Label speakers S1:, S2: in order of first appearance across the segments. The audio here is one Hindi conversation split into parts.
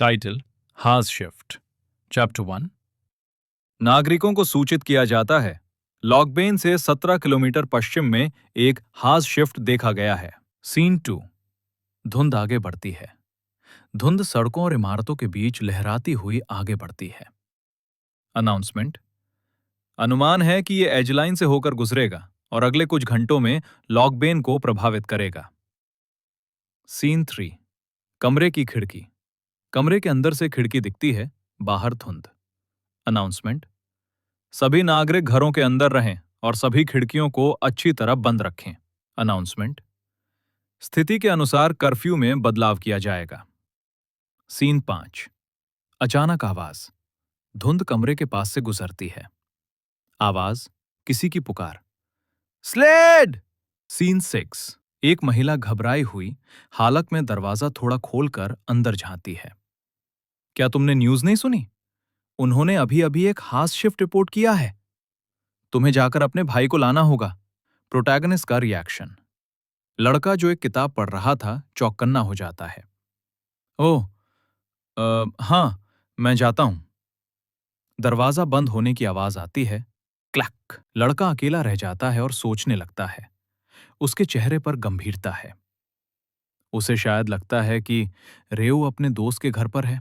S1: टाइटल हाज शिफ्ट चैप्टर 1। नागरिकों को सूचित किया जाता है, लॉकबेन से 17 किलोमीटर पश्चिम में एक हाज शिफ्ट देखा गया है। सीन 2। धुंध आगे बढ़ती है। धुंध सड़कों और इमारतों के बीच लहराती हुई आगे बढ़ती है। अनाउंसमेंट। अनुमान है कि यह एजलाइन से होकर गुजरेगा और अगले कुछ घंटों में लॉकबेन को प्रभावित करेगा। सीन 3। कमरे की खिड़की। कमरे के अंदर से खिड़की दिखती है, बाहर धुंध। अनाउंसमेंट। सभी नागरिक घरों के अंदर रहें और सभी खिड़कियों को अच्छी तरह बंद रखें। अनाउंसमेंट। स्थिति के अनुसार कर्फ्यू में बदलाव किया जाएगा। सीन 5। अचानक आवाज। धुंध कमरे के पास से गुजरती है। आवाज, किसी की पुकार। स्लेड! सीन 6। एक महिला घबराई हुई हालत में दरवाजा थोड़ा खोलकर अंदर झांकती है। क्या तुमने न्यूज नहीं सुनी? उन्होंने अभी अभी एक हाज शिफ्ट रिपोर्ट किया है। तुम्हें जाकर अपने भाई को लाना होगा। प्रोटैगनिस्ट का रिएक्शन। लड़का जो एक किताब पढ़ रहा था चौकन्ना हो जाता है। ओह, हाँ, मैं जाता हूं। दरवाजा बंद होने की आवाज आती है। क्लैक। लड़का अकेला रह जाता है और सोचने लगता है। उसके चेहरे पर गंभीरता है। उसे शायद लगता है कि रेऊ अपने दोस्त के घर पर है।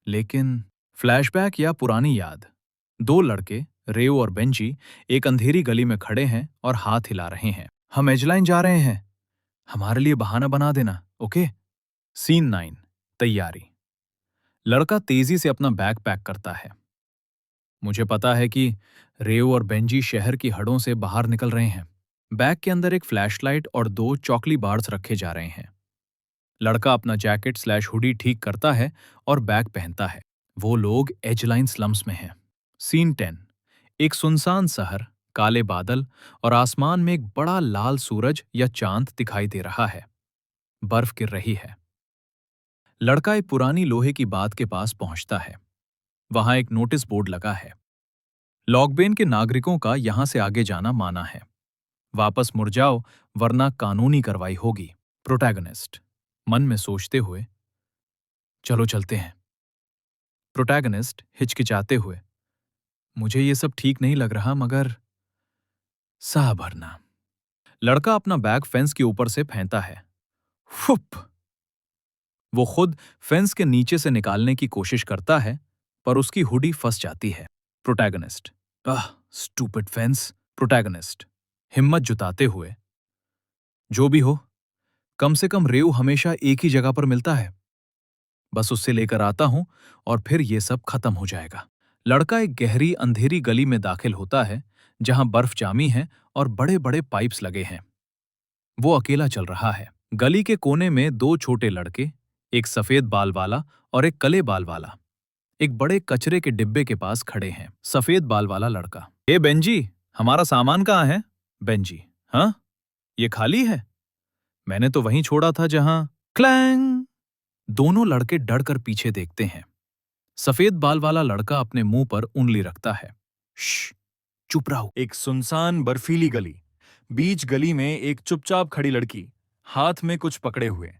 S1: लेकिन फ्लैशबैक या पुरानी याद। दो लड़के, रेऊ और बेंजी, एक अंधेरी गली में खड़े हैं और हाथ हिला रहे हैं। हम एजलाइन जा रहे हैं, हमारे लिए बहाना बना देना, ओके? सीन 9। तैयारी। लड़का तेजी से अपना बैग पैक करता है। मुझे पता है कि रेऊ और बेंजी शहर की हड़ों से बाहर निकल रहे हैं। बैग के अंदर एक फ्लैशलाइट और 2 चॉकली बार्स रखे जा रहे हैं। लड़का अपना जैकेट/हुडी ठीक करता है और बैग पहनता है। वो लोग एजलाइन स्लम्स में हैं। सीन 10। एक सुनसान शहर, काले बादल और आसमान में एक बड़ा लाल सूरज या चांद दिखाई दे रहा है। बर्फ गिर रही है। लड़का एक पुरानी लोहे की बात के पास पहुंचता है। वहां एक नोटिस बोर्ड लगा है। लॉकबेन के नागरिकों का यहां से आगे जाना माना है। वापस मुड़ जाओ वरना कानूनी कार्रवाई होगी। प्रोटैगनिस्ट मन में सोचते हुए, चलो चलते हैं। प्रोटैगनिस्ट हिचकिचाते हुए, मुझे ये सब ठीक नहीं लग रहा, मगर साह भरना। लड़का अपना बैग फेंस के ऊपर से फेंकता है। फुप! वो खुद फेंस के नीचे से निकालने की कोशिश करता है, पर उसकी हुडी फंस जाती है। Protagonist, stupid fence. प्रोटैगनिस्ट हिम्मत जुटाते हुए, जो भी हो, कम से कम रेऊ हमेशा एक ही जगह पर मिलता है। बस उससे लेकर आता हूं और फिर ये सब खत्म हो जाएगा। लड़का एक गहरी अंधेरी गली में दाखिल होता है जहां बर्फ जामी है और बड़े बड़े पाइप्स लगे हैं। वो अकेला चल रहा है। गली के कोने में 2 छोटे लड़के, एक सफेद बाल वाला और एक काले बाल वाला, एक बड़े कचरे के डिब्बे के पास खड़े हैं। सफेद बाल वाला लड़का, ए बेंजी, हमारा सामान कहाँ है? बेंजी, हाँ, ये खाली है। मैंने तो वहीं छोड़ा था जहां। क्लैंग! दोनों लड़के डरकर पीछे देखते हैं। सफेद बाल वाला लड़का अपने मुंह पर उंगली रखता है। श्श, चुप रहो।
S2: एक सुनसान बर्फीली गली। बीच गली में एक चुपचाप खड़ी लड़की, हाथ में कुछ पकड़े हुए।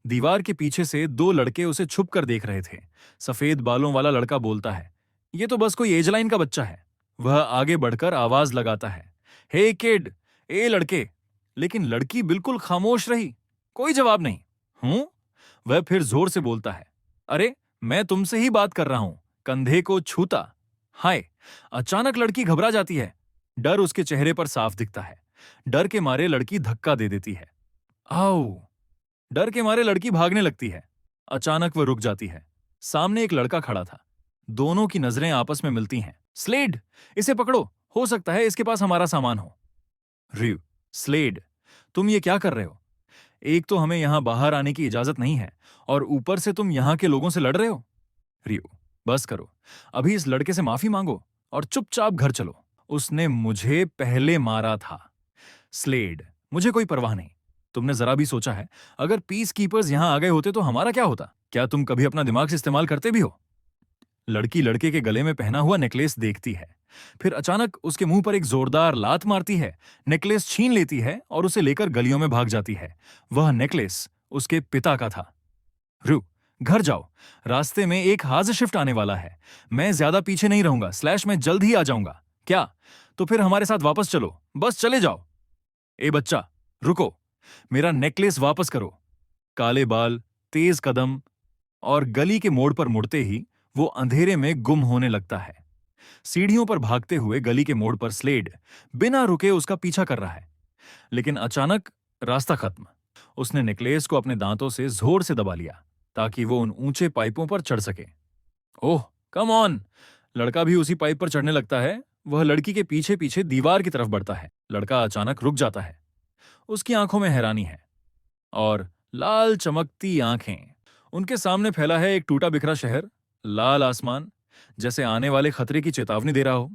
S2: दीवार के पीछे से 2 लड़के उसे छुप कर देख रहे थे। सफेद बालों वाला लड़का बोलता है, ये तो बस कोई एजलाइन का बच्चा है। वह आगे बढ़कर आवाज लगाता है, हे किड, ए लड़के। लेकिन लड़की बिल्कुल खामोश रही, कोई जवाब नहीं। वह फिर जोर से बोलता है, अरे मैं तुमसे ही बात कर रहा हूं, कंधे को छूता। हाय! अचानक लड़की घबरा जाती है। डर उसके चेहरे पर साफ दिखता है। डर के मारे लड़की धक्का दे देती है। आओ! डर के मारे लड़की भागने लगती है। अचानक वह रुक जाती है। सामने एक लड़का खड़ा था। दोनों की नजरें आपस में मिलती हैं। स्लेड, इसे पकड़ो, हो सकता है इसके पास हमारा सामान हो। रिव, स्लेड, तुम ये क्या कर रहे हो? एक तो हमें यहां बाहर आने की इजाजत नहीं है और ऊपर से तुम यहां के लोगों से लड़ रहे हो। रिव, बस करो, अभी इस लड़के से माफी मांगो और चुपचाप घर चलो। उसने मुझे पहले मारा था। स्लेड, मुझे कोई परवाह नहीं। तुमने जरा भी सोचा है, अगर पीस कीपर्स यहां आ गए होते तो हमारा क्या होता? क्या तुम कभी अपना दिमाग से इस्तेमाल करते भी हो? लड़की लड़के के गले में पहना हुआ नेकलेस देखती है, फिर अचानक उसके मुंह पर एक जोरदार लात मारती है, नेकलेस छीन लेती है और उसे लेकर गलियों में भाग जाती है। वह नेकलेस उसके पिता का था। रू, घर जाओ, रास्ते में एक हाज शिफ्ट आने वाला है। मैं ज्यादा पीछे नहीं रहूंगा, स्लैश मैं जल्द ही आ जाऊंगा। क्या? तो फिर हमारे साथ वापस चलो, बस चले जाओ। ए बच्चा, रुको, मेरा नेकलेस वापस करो। काले बाल, तेज कदम, और गली के मोड़ पर मुड़ते ही वो अंधेरे में गुम होने लगता है। सीढ़ियों पर भागते हुए गली के मोड़ पर स्लेड बिना रुके उसका पीछा कर रहा है, लेकिन अचानक रास्ता खत्म। उसने नेकलेस को अपने दांतों से जोर से दबा लिया ताकि वो उन ऊंचे पाइपों पर चढ़ सके। ओह, कम ऑन! लड़का भी उसी पाइप पर चढ़ने लगता है। वह लड़की के पीछे पीछे दीवार की तरफ बढ़ता है। लड़का अचानक रुक जाता है। उसकी आंखों में हैरानी है और लाल चमकती आंखें। उनके सामने फैला है एक टूटा बिखरा शहर, लाल आसमान, जैसे आने वाले खतरे की चेतावनी दे रहा हो।